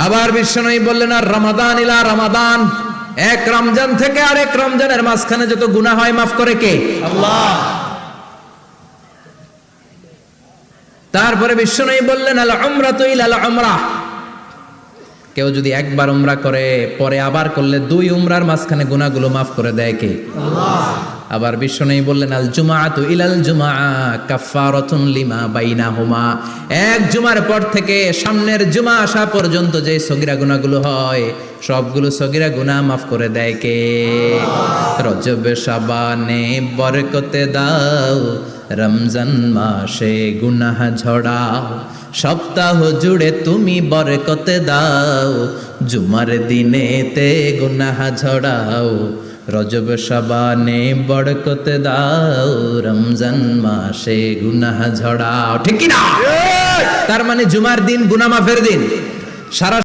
আবার বিশ্বনবী বললেন আর রমাদান ইলা রমাদান, এক রমজান থেকে আরেক রমজানের মাঝখানে যত গুনাহ হয় মাফ করে কে? আল্লাহ। তারপরে বিশ্বনবী বললেন আল উমরাতু ইলাল উমরাহ, কেউ যদি একবার উমরা করে পরে আবার করলে দুই উমরার মাঝখানে গুনাহগুলো মাফ করে দেয় কে? আল্লাহ। আবার বিশ্বনবী বললেন আল জুমআতু ইলাল জুমআ কাফফারাতুন লিমা বাইনাহুমা, এক জুমার পর থেকে সামনের জুমা আসা পর্যন্ত যে সগীরা গুনাহগুলো হয় সবগুলো সগীরা গুনাহ মাফ করে দেয় কে? রজব শাবানে বরকতে দাও, রমজান মাসে গুনাহ ঝড়াও, সপ্তাহ জুড়ে তুমি বরকতে দাও, জুমার দিনেতে গুনাহ ঝড়াও, রজব শাবানে বরকতে দাও, রমজান মাসে গুনাহ ঝড়াও। ঠিক কি না? তার মানে জুমার দিন গুনাহ মাফের দিন। সারা